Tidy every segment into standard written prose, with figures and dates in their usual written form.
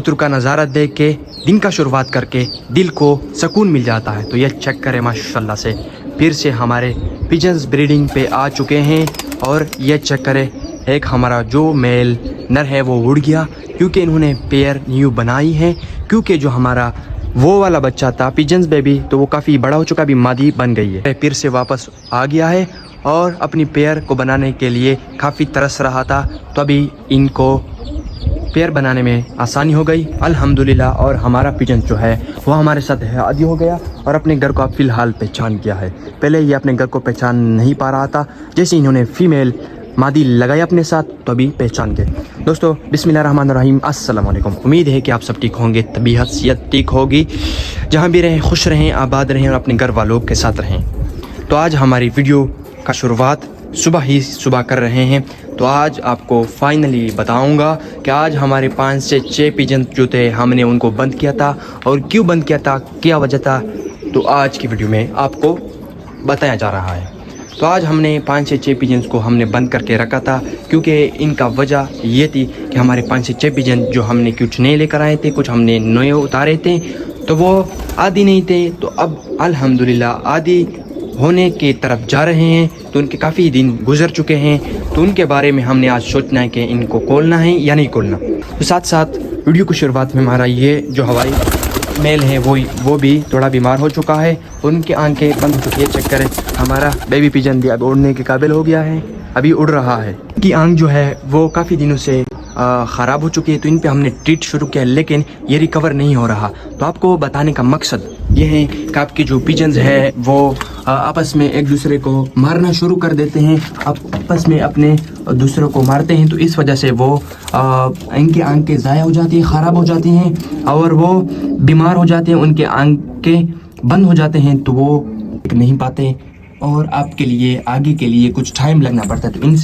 कबूतर का नज़ारा देख के दिन का शुरुआत करके दिल को सुकून मिल जाता है। तो ये चेक करें माशाल्लाह से फिर से हमारे पिजन्स ब्रीडिंग पे आ चुके हैं। और ये चेक करें एक हमारा जो मेल नर है वो उड़ गया क्योंकि इन्होंने पेयर न्यू बनाई है। क्योंकि जो हमारा वो वाला बच्चा था पिजन्स बेबी तो वो काफ़ी बड़ा हो चुका, अभी मादी बन गई है, फिर से वापस आ गया है और अपनी पेयर को बनाने के लिए काफ़ी तरस रहा था। तो अभी इनको पेयर बनाने में आसानी हो गई अल्हम्दुलिल्लाह। और हमारा पिजन जो है वो हमारे साथ आदी हो गया और अपने घर को अब फ़िलहाल पहचान किया है। पहले ये अपने घर को पहचान नहीं पा रहा था, जैसे इन्होंने फ़ीमेल मादी लगाई अपने साथ तो अभी पहचान गए। दोस्तों बिस्मिल्लाहिर्रहमानिर्रहीम, अस्सलाम वालेकुम। उम्मीद है कि आप सब ठीक होंगे, तबीयत सेहत ठीक होगी, जहाँ भी रहें खुश रहें, आबाद रहें और अपने घर वालों के साथ रहें। तो आज हमारी वीडियो का शुरुआत सुबह कर रहे हैं। तो आज आपको फाइनली बताऊंगा कि आज हमारे 5 से 6 पिजन जो थे हमने उनको बंद किया था और क्यों बंद किया था, क्या वजह था, तो आज की वीडियो में आपको बताया जा रहा है। तो आज हमने 5 से 6 पिजन्स को हमने बंद करके रखा था क्योंकि इनका वजह ये थी कि हमारे 5 से 6 पिजन जो हमने कुछ नए लेकर आए थे, कुछ हमने नए उतारे थे, तो वो आदी नहीं थे। तो अब अल्हम्दुलिल्लाह आदी होने की तरफ जा रहे हैं। तो उनके काफ़ी दिन गुजर चुके हैं, तो उनके बारे में हमने आज सोचना है कि इनको खोलना है या नहीं खोलना। तो साथ साथ वीडियो की शुरुआत में हमारा ये जो हवाई मेल है वो भी थोड़ा बीमार हो चुका है, उनकी आंखें बंद हो चुकी है। चेक करें हमारा बेबी पिजन भी अब उड़ने के काबिल हो गया है, अभी उड़ रहा है। उनकी आंख जो है वो काफ़ी दिनों से ख़राब हो चुकी है, तो इन पे हमने ट्रीट शुरू किया लेकिन ये रिकवर नहीं हो रहा। तो आपको बताने का मकसद ये है कि आपके जो पिजन्स है वो आपस में एक दूसरे को मारना शुरू कर देते हैं, आपस में अपने दूसरों को मारते हैं। तो इस वजह से वो इनकी आंखें ज़ाया हो जाती हैं, ख़राब हो जाती हैं और वो बीमार हो जाते हैं, उनके आंखें बंद हो जाते हैं, तो वो नहीं पाते और आपके लिए आगे के लिए कुछ टाइम लगना पड़ता है। तो इन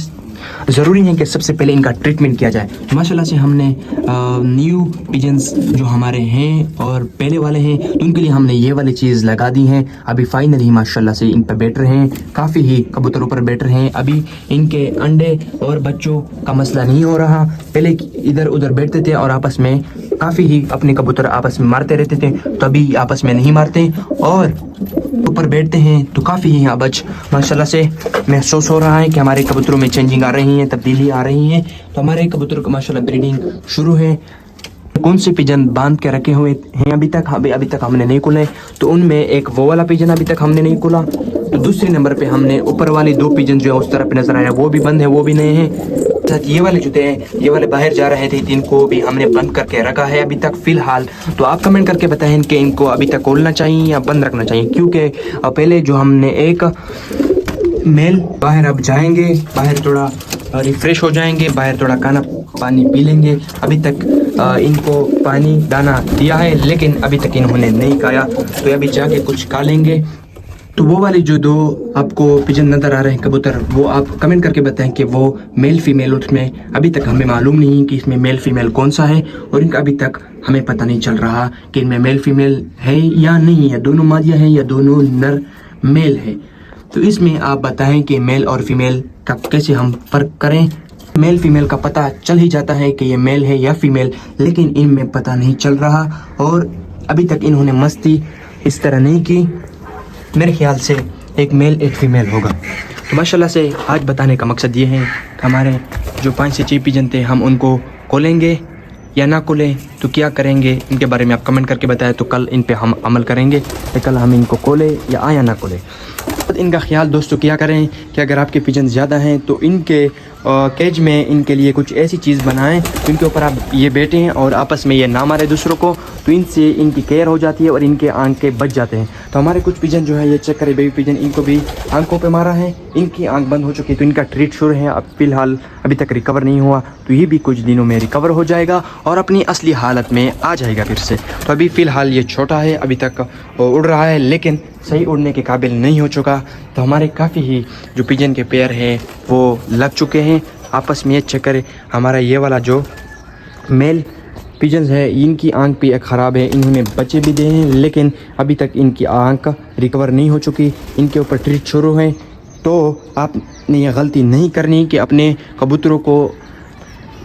ज़रूरी है कि सबसे पहले इनका ट्रीटमेंट किया जाए। तो माशाल्लाह से हमने न्यू पिजन्स जो हमारे हैं और पहले वाले हैं तो उनके लिए हमने ये वाली चीज़ लगा दी है। अभी फाइनली माशाल्लाह से इन पर बैठ रहे हैं, काफ़ी ही कबूतरों पर बैठ रहे हैं। अभी इनके अंडे और बच्चों का मसला नहीं हो रहा, पहले इधर उधर बैठते थे और आपस में काफ़ी ही अपने कबूतर आपस में मारते रहते थे, तो अभी आपस में नहीं मारते और ऊपर बैठते हैं। तो काफ़ी ही अब माशाल्लाह से महसूस हो रहा है कि हमारे कबूतरों में चेंजिंग आ रही है, तब्दीली आ रही है। तो हमारे कबूतरों का माशाल्लाह ब्रीडिंग शुरू है। कौन से पिजन बांध के रखे हुए हैं अभी तक हमने नहीं खोले, तो उनमें एक वो वाला पिजन अभी तक हमने नहीं खोला। तो दूसरे नंबर पे हमने ऊपर वाले 2 पिजन जो है उस तरह पे नजर आया वो भी बंद है, वो भी नए हैं। साथ ये वाले जो थे ये वाले बाहर जा रहे थे, इनको भी हमने बंद करके रखा है अभी तक फ़िलहाल। तो आप कमेंट करके बताएं कि इनको अभी तक खोलना चाहिए या बंद रखना चाहिए, क्योंकि पहले जो हमने एक मेल बाहर अब जाएंगे, बाहर थोड़ा रिफ्रेश हो जाएंगे, बाहर थोड़ा खाना पानी पी लेंगे। अभी तक इनको पानी दाना दिया है लेकिन अभी तक इन्होंने नहीं खाया, तो अभी जाके कुछ खा लेंगे। तो वो वाले जो 2 आपको पिजन नज़र आ रहे हैं कबूतर, वो आप कमेंट करके बताएं कि वो मेल फीमेल, उसमें अभी तक हमें मालूम नहीं कि इसमें मेल फीमेल कौन सा है और इनका अभी तक हमें पता नहीं चल रहा कि इनमें मेल फीमेल है या नहीं है, दोनों मादियाँ हैं या दोनों नर मेल है। तो इसमें आप बताएं कि मेल और फीमेल का कैसे हम फ़र्क करें। मेल फीमेल का पता चल ही जाता है कि ये मेल है या फीमेल, लेकिन इनमें पता नहीं चल रहा और अभी तक इन्होंने मस्ती इस तरह नहीं की। मेरे ख्याल से एक मेल एक फ़ीमेल होगा। तो माशाल्लाह से आज बताने का मकसद ये है कि हमारे जो 5 से 6 पिजन थे हम उनको खोलेंगे या ना खोलें, तो क्या करेंगे इनके बारे में आप कमेंट करके बताएं, तो कल इन पे हम अमल करेंगे कि कल हम इनको खोलें या ना खोलें। इनका ख्याल दोस्तों क्या करें कि अगर आपके पिजन ज़्यादा हैं तो इनके केज में इनके लिए कुछ ऐसी चीज़ बनाएं तो इनके ऊपर आप ये बैठें और आपस में ये ना मारे दूसरों को, तो इनसे इनकी केयर हो जाती है और इनके आंखें बच जाते हैं। तो हमारे कुछ पिजन जो है ये चेक करें बेबी पिजन, इनको भी आंखों पे मारा है, इनकी आंख बंद हो चुकी है, तो इनका ट्रीट शुरू है। अब फ़िलहाल अभी तक रिकवर नहीं हुआ, तो ये भी कुछ दिनों में रिकवर हो जाएगा और अपनी असली हालत में आ जाएगा फिर से। तो अभी फ़िलहाल ये छोटा है, अभी तक उड़ रहा है लेकिन सही उड़ने के काबिल नहीं हो चुका। तो हमारे काफ़ी ही जो पिजन के पेयर हैं वो लग चुके हैं आपस में। ये चेक करें हमारा ये वाला जो मेल पिजन्स है इनकी आंख भी ख़राब है, इन्होंने बच्चे भी दिए हैं लेकिन अभी तक इनकी आंख रिकवर नहीं हो चुकी, इनके ऊपर ट्रीट शुरू है। तो आपने ये गलती नहीं करनी कि अपने कबूतरों को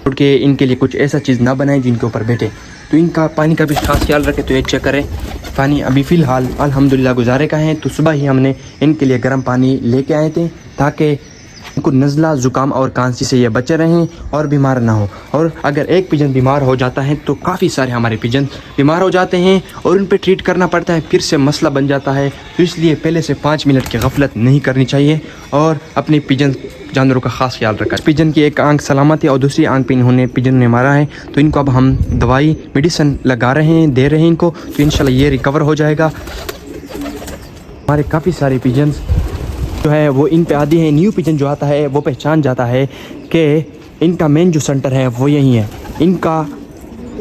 छोड़ के इनके लिए कुछ ऐसा चीज़ ना बनाएं जिनके ऊपर बैठे। तो इनका पानी का भी खास ख्याल रखें। तो ये चेक करें, पानी अभी फ़िलहाल अल्हम्दुलिल्लाह गुजारे का है। तो सुबह ही हमने इनके लिए गर्म पानी लेके आए थे ताकि इनको नज़ला ज़ुकाम और खांसी से ये बचे रहें और बीमार ना हो। और अगर एक पिजन बीमार हो जाता है तो काफ़ी सारे हमारे पिजन बीमार हो जाते हैं और उन पे ट्रीट करना पड़ता है, फिर से मसला बन जाता है। तो इसलिए पहले से 5 मिनट की गफलत नहीं करनी चाहिए और अपने पिजन जानवरों का ख़ास ख्याल रखा। पिजन की एक आंख सलामत है और दूसरी आंख पे इन्होंने पिजन ने मारा है। तो इनको अब हम दवाई मेडिसिन लगा रहे हैं, दे रहे हैं इनको। तो इंशाल्लाह ये रिकवर हो जाएगा। हमारे काफ़ी सारे पिजन्स जो है वो इन पे आदि हैं। न्यू पिजन जो आता है वो पहचान जाता है कि इनका मेन जो सेंटर है वो यही है। इनका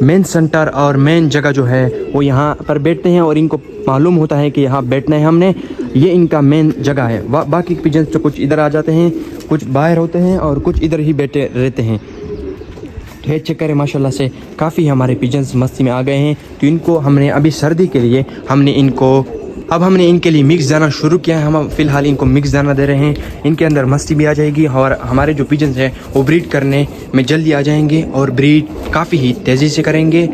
मेन सेंटर और मेन जगह जो है वो यहाँ पर बैठते हैं और इनको मालूम होता है कि यहाँ बैठना है हमने, ये इनका मेन जगह है। बाकी पिजन तो कुछ इधर आ जाते हैं, कुछ बाहर होते हैं और कुछ इधर ही बैठे रहते हैं। तो ये चेक करें, माशाल्लाह से काफ़ी हमारे पिजन्स मस्ती में आ गए हैं। तो इनको हमने अभी सर्दी के लिए हमने इनके लिए मिक्स दाना शुरू किया है। हम फ़िलहाल इनको मिक्स दाना दे रहे हैं। इनके अंदर मस्ती भी आ जाएगी और हमारे जो पिजन्स हैं वो ब्रीड करने में जल्दी आ जाएंगे और ब्रीड काफ़ी ही तेज़ी से करेंगे।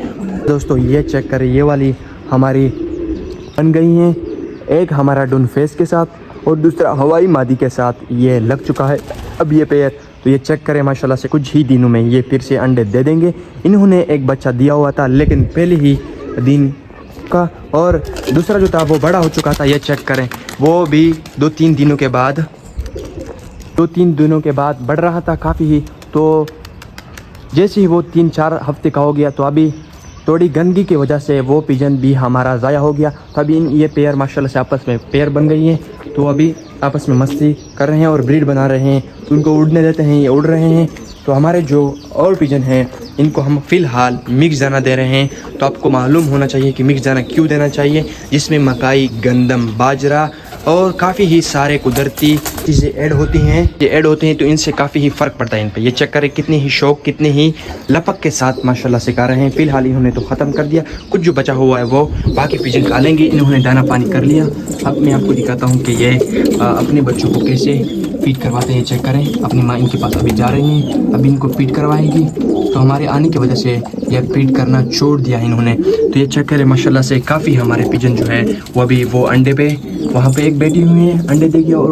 दोस्तों ये चेक करें, ये वाली हमारी बन गई हैं। एक हमारा डुन फेस के साथ और दूसरा हवाई मादी के साथ ये लग चुका है अब ये पेयर। तो ये चेक करें, माशाल्लाह से कुछ ही दिनों में ये फिर से अंडे दे देंगे। इन्होंने एक बच्चा दिया हुआ था लेकिन पहले ही दिन का, और दूसरा जो था वो बड़ा हो चुका था। ये चेक करें, वो भी 2-3 दिनों के बाद बढ़ रहा था काफ़ी ही। तो जैसे ही वो 3-4 हफ्ते का हो गया तो अभी थोड़ी गंदगी की वजह से वो पिजन भी हमारा ज़ाया हो गया। तो अभी ये पेयर माशाल्लाह से आपस में पेयर बन गई हैं। तो अभी आपस में मस्ती कर रहे हैं और ब्रीड बना रहे हैं। तो उनको उड़ने देते हैं, ये उड़ रहे हैं। तो हमारे जो और पिजन हैं इनको हम फ़िलहाल मिक्स दाना दे रहे हैं। तो आपको मालूम होना चाहिए कि मिक्स दाना क्यों देना चाहिए, जिसमें मकाई, गंदम, बाजरा और काफ़ी ही सारे कुदरती चीज़ें ऐड होती हैं। तो इनसे काफ़ी ही फ़र्क पड़ता है इन पे। ये चेक करें कितनी ही शौक, कितनी ही लपक के साथ माशाल्लाह सिखा रहे हैं। फ़िलहाल इन्होंने तो ख़त्म कर दिया, कुछ जो बचा हुआ है वो बाकी पिजन खा लेंगे। इन्होंने दाना पानी कर लिया। अब मैं आपको दिखाता हूँ कि ये अपने बच्चों को कैसे फीड करवाते हैं। चेक करें, अपनी माँ इनके पास अभी जा रही हैं, अभी इनको फीड करवाएगी। तो हमारे आने की वजह से यह फीड करना छोड़ दिया है इन्होंने। तो ये चेक करें, माशाल्लाह से काफ़ी हमारे पिजन जो है वो अभी वो अंडे पे वहाँ पे एक बैठी हुई है, अंडे देगी और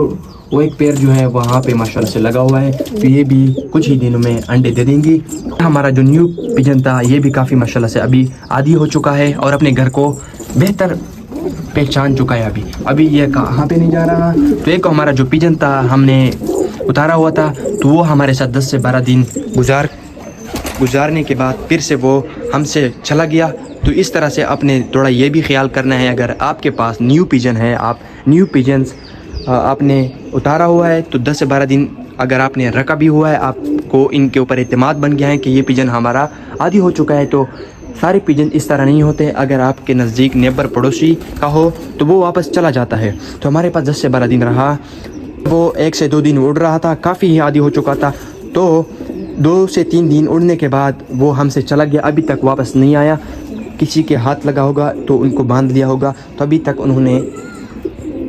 वो एक पैर जो है वहाँ पे माशाल्लाह से लगा हुआ है। तो ये भी कुछ ही दिनों में अंडे दे देंगी। हमारा जो न्यू पिजन था ये भी काफ़ी माशाल्लाह से अभी आदी हो चुका है और अपने घर को बेहतर पहचान चुका है। अभी ये कहाँ पे नहीं जा रहा। तो एक हमारा जो पिजन था हमने उतारा हुआ था, तो वो हमारे साथ 10 से 12 दिन गुजारने के बाद फिर से वो हमसे चला गया। तो इस तरह से अपने थोड़ा ये भी ख्याल करना है, अगर आपके पास न्यू पिजन है, आप न्यू पिजन्स आपने उतारा हुआ है तो 10 से 12 दिन अगर आपने रखा भी हुआ है, आपको इनके ऊपर एतमाद बन गया है कि ये पिजन हमारा आदी हो चुका है। तो सारे पिजन इस तरह नहीं होते। अगर आपके नज़दीक नेबर पड़ोसी का हो तो वो वापस चला जाता है। तो हमारे पास 10 से 12 दिन रहा, वो 1 से 2 दिन उड़ रहा था, काफ़ी ही आदी हो चुका था। तो 2 से 3 दिन उड़ने के बाद वो हमसे चला गया, अभी तक वापस नहीं आया। किसी के हाथ लगा होगा तो उनको बांध लिया होगा, तो अभी तक उन्होंने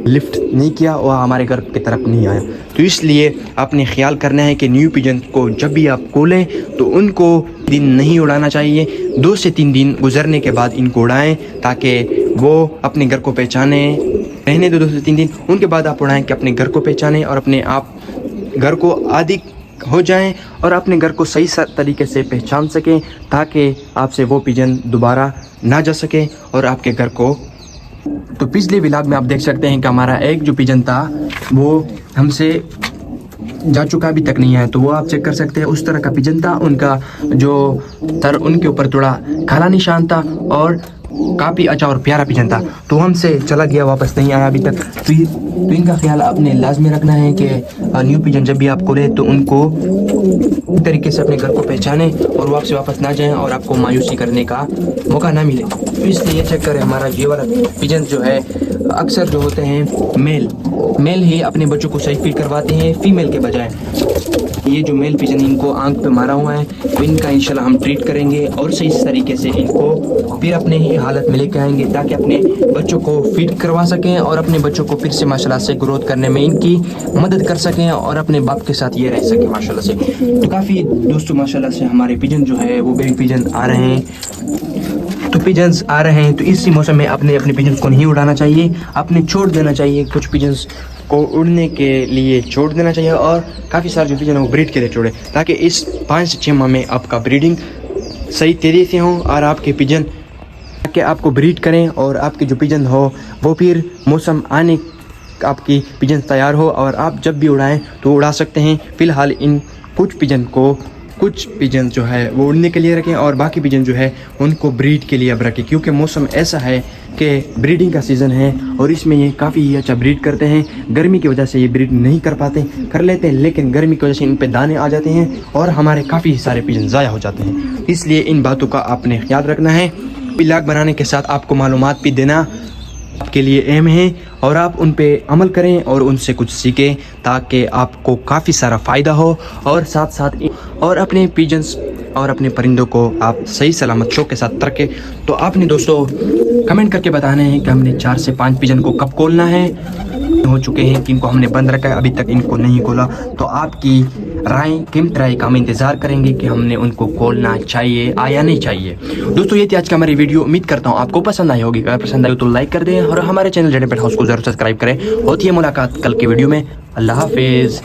लिफ्ट नहीं किया और हमारे घर की तरफ नहीं आया। तो इसलिए आपने ख्याल करना है कि न्यू पिजन को जब भी आप खोलें तो उनको दिन नहीं उड़ाना चाहिए। 2 से 3 दिन गुजरने के बाद इनको उड़ाएं ताकि वो अपने घर को पहचाने। रहने दो 2 से 3 दिन, उनके बाद आप उड़ाएं कि अपने घर को पहचाने और अपने आप घर को आदि हो जाएं और अपने घर को सही तरीके से पहचान सकें ताकि आपसे वो पिजन दोबारा ना जा सके और आपके घर को। तो पिछले व्लॉग में आप देख सकते हैं कि हमारा एक जो पिजन था वो हमसे जा चुका, अभी तक नहीं आया। तो वो आप चेक कर सकते हैं, उस तरह का पिजन था। उनका जो उनके ऊपर थोड़ा काला निशान था और काफ़ी अच्छा और प्यारा पिजन था। तो हमसे चला गया, वापस नहीं आया अभी तक। तो इनका ख्याल आपने लाजमी रखना है कि न्यू पिजन जब भी आप खोलें तो उनको इस तरीके से अपने घर को पहचाने और वो आपसे वापस ना जाएं और आपको मायूसी करने का मौका ना मिले। तो इसलिए चेक करें, हमारा ये वाला पिजन जो है अक्सर जो होते हैं मेल ही अपने बच्चों को सही फीड करवाते हैं फीमेल के बजाय। ये जो मेल पिजन इनको आंख पे मारा हुआ है, तो इनका इंशाल्लाह हम ट्रीट करेंगे और सही तरीके से इनको फिर अपने ही हालत में लेके आएंगे ताकि अपने बच्चों को फीड करवा सकें और अपने बच्चों को फिर से माशाल्लाह से ग्रोथ करने में इनकी मदद कर सकें और अपने बाप के साथ ये रह सकें माशाल्लाह से। तो काफ़ी दोस्तों माशाल्लाह से हमारे पिजन जो है वो बेबी पिजन आ रहे हैं। तो पिजन्स आ रहे हैं तो इसी मौसम में अपने अपने पिजन्स को नहीं उड़ाना चाहिए, अपने छोड़ देना चाहिए। कुछ पिजन्स को उड़ने के लिए छोड़ देना चाहिए और काफ़ी सारे जो पिजन है वो ब्रीड के लिए छोड़े ताकि इस 5 से 6 माह में आपका ब्रीडिंग सही तेज़ी से हो और आपके पिजन ताकि आपको ब्रीड करें और आपके जो पिजन हो वो फिर मौसम आने आपकी पिजन तैयार हो और आप जब भी उड़ाएं तो उड़ा सकते हैं। फ़िलहाल इन कुछ पिजन जो है वो उड़ने के लिए रखें और बाकी पिजन जो है उनको ब्रीड के लिए अब रखें, क्योंकि मौसम ऐसा है कि ब्रीडिंग का सीज़न है और इसमें ये काफ़ी अच्छा ब्रीड करते हैं। गर्मी की वजह से ये ब्रीड नहीं कर लेते हैं, लेकिन गर्मी की वजह से इन पे दाने आ जाते हैं और हमारे काफ़ी सारे पिजन ज़ाया हो जाते हैं। इसलिए इन बातों का आपने ख्याल रखना है। ब्लॉग बनाने के साथ आपको मालूमात भी देना आपके लिए अहम है और आप उन पे अमल करें और उनसे कुछ सीखें ताकि आपको काफ़ी सारा फ़ायदा हो और साथ साथ और अपने पिजन्स और अपने परिंदों को आप सही सलामत शौक के साथ रखें। तो आपने दोस्तों कमेंट करके बताना है कि हमने 4 से 5 पिजन को कब खोलना है। हो चुके हैं कि इनको हमने बंद रखा है, अभी तक इनको नहीं खोला। तो आपकी कीमती राय का हम इंतज़ार करेंगे कि हमने उनको खोलना चाहिए या नहीं चाहिए। दोस्तों ये थी आज का हमारी वीडियो, उम्मीद करता हूँ आपको पसंद आई होगी। अगर पसंद आई तो लाइक कर दें और हमारे चैनल जेड पेट हाउस को ज़रूर सब्सक्राइब करें। होती है मुलाकात कल की वीडियो में। अल्लाह हाफिज़।